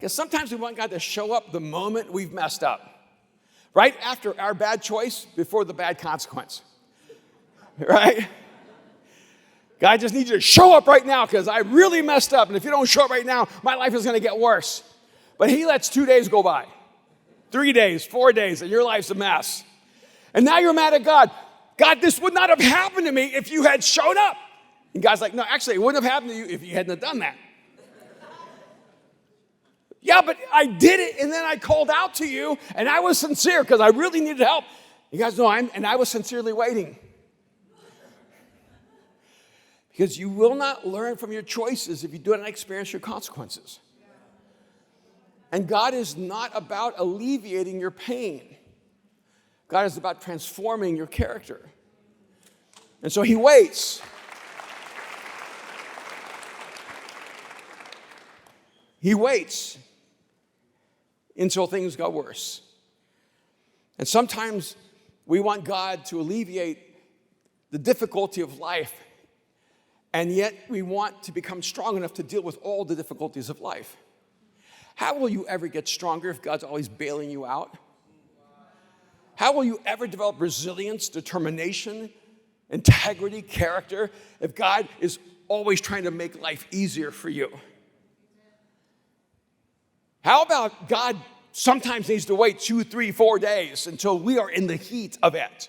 Because sometimes we want God to show up the moment we've messed up. Right after our bad choice, before the bad consequence. Right? God, I just need you to show up right now because I really messed up. And if you don't show up right now, my life is going to get worse. But he lets 2 days go by, 3 days, 4 days, and your life's a mess. And now you're mad at God. God, this would not have happened to me if you had shown up. And God's like, no, actually, it wouldn't have happened to you if you hadn't have done that. Yeah, but I did it, and then I called out to you, and I was sincere because I really needed help. You guys know, I was sincerely waiting. Because you will not learn from your choices if you do not experience your consequences. And God is not about alleviating your pain. God is about transforming your character. And so he waits. He waits until things go worse. And sometimes we want God to alleviate the difficulty of life, and yet we want to become strong enough to deal with all the difficulties of life. How will you ever get stronger if God's always bailing you out? How will you ever develop resilience, determination, integrity, character, if God is always trying to make life easier for you? How about God sometimes needs to wait 2, 3, 4 days until we are in the heat of it,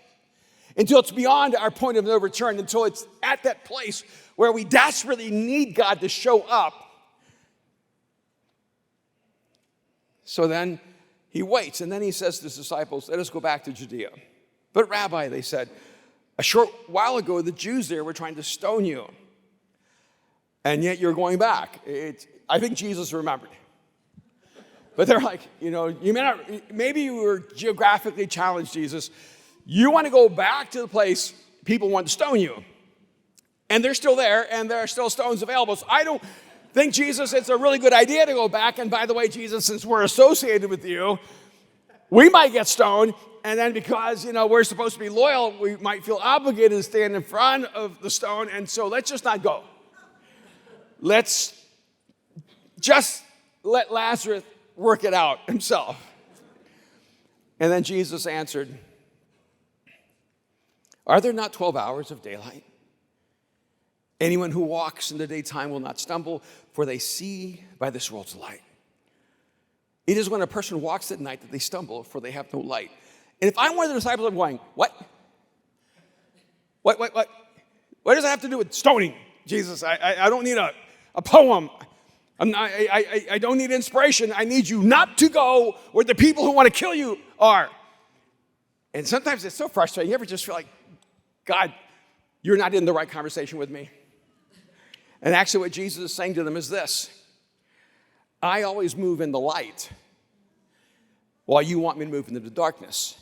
until it's beyond our point of no return, until it's at that place where we desperately need God to show up. So then he waits, and then he says to his disciples, let us go back to Judea. But Rabbi, they said, a short while ago, the Jews there were trying to stone you, and yet you're going back. I think Jesus remembered. But they're like, you may not, maybe you were geographically challenged, Jesus. You want to go back to the place people want to stone you. And they're still there, and there are still stones available. So I don't think, Jesus, it's a really good idea to go back. And by the way, Jesus, since we're associated with you, we might get stoned. And then because, we're supposed to be loyal, we might feel obligated to stand in front of the stone. And so let's just not go. Let's just let Lazarus work it out himself. And then Jesus answered, are there not 12 hours of daylight? Anyone who walks in the daytime will not stumble, for they see by this world's light. It is when a person walks at night that they stumble, for they have no light. And if I'm one of the disciples, I'm going, what? What does that have to do with stoning, Jesus? I don't need a poem. I don't need inspiration. I need you not to go where the people who want to kill you are. And sometimes it's so frustrating. You ever just feel like, God, you're not in the right conversation with me? And actually what Jesus is saying to them is this: I always move in the light while you want me to move into the darkness.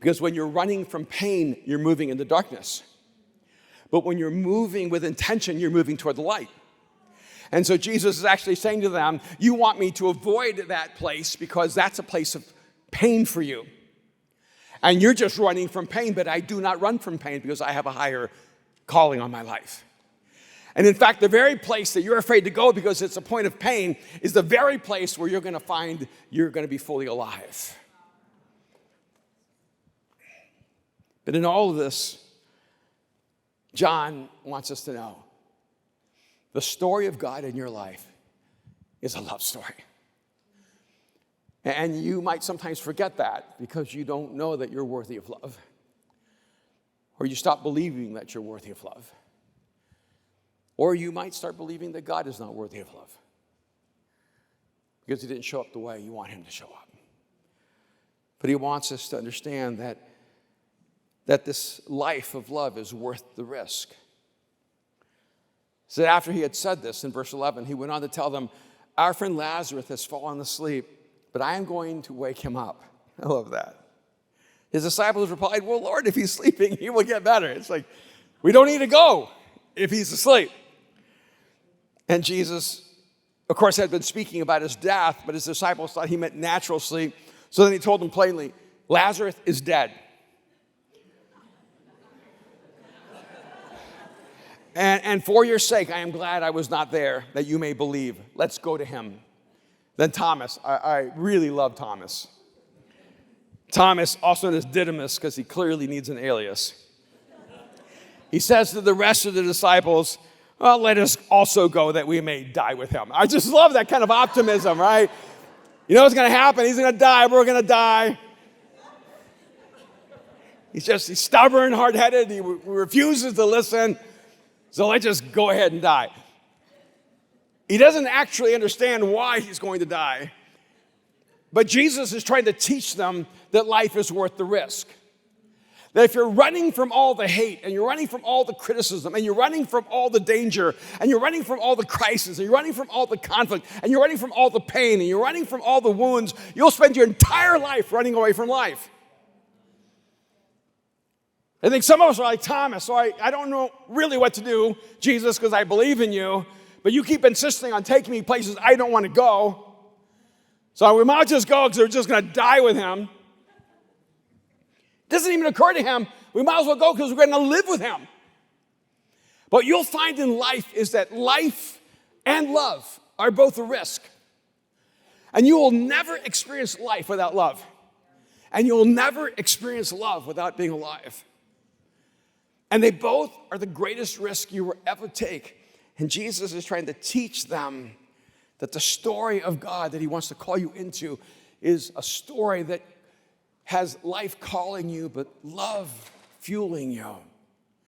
Because when you're running from pain, you're moving in the darkness. But when you're moving with intention, you're moving toward the light. And so Jesus is actually saying to them, you want me to avoid that place because that's a place of pain for you. And you're just running from pain, but I do not run from pain because I have a higher calling on my life. And in fact, the very place that you're afraid to go because it's a point of pain is the very place where you're going to find you're going to be fully alive. But in all of this, John wants us to know the story of God in your life is a love story. And you might sometimes forget that because you don't know that you're worthy of love. Or you stop believing that you're worthy of love. Or you might start believing that God is not worthy of love because he didn't show up the way you want him to show up. But he wants us to understand that this life of love is worth the risk. So after he had said this in verse 11, he went on to tell them, our friend Lazarus has fallen asleep, but I am going to wake him up. I love that. His disciples replied, well, Lord, if he's sleeping, he will get better. It's like, we don't need to go if he's asleep. And Jesus, of course, had been speaking about his death, but his disciples thought he meant natural sleep. So then he told them plainly, Lazarus is dead. And for your sake, I am glad I was not there, that you may believe. Let's go to him. Then Thomas. I really love Thomas. Thomas, also known as Didymus, because he clearly needs an alias. He says to the rest of the disciples, well, let us also go that we may die with him. I just love that kind of optimism, right? You know what's going to happen? He's going to die. We're going to die. He's stubborn, hard-headed. He refuses to listen. So let's just go ahead and die. He doesn't actually understand why he's going to die. But Jesus is trying to teach them that life is worth the risk. That if you're running from all the hate, and you're running from all the criticism, and you're running from all the danger, and you're running from all the crisis, and you're running from all the conflict, and you're running from all the pain, and you're running from all the wounds, you'll spend your entire life running away from life. I think some of us are like Thomas, so I don't know really what to do, Jesus, because I believe in you, but you keep insisting on taking me places I don't want to go. So we might just go because we're just going to die with him. It doesn't even occur to him, we might as well go because we're going to live with him. What you'll find in life is that life and love are both a risk. And you will never experience life without love. And you'll never experience love without being alive. And they both are the greatest risk you will ever take. And Jesus is trying to teach them that the story of God that he wants to call you into is a story that has life calling you, but love fueling you.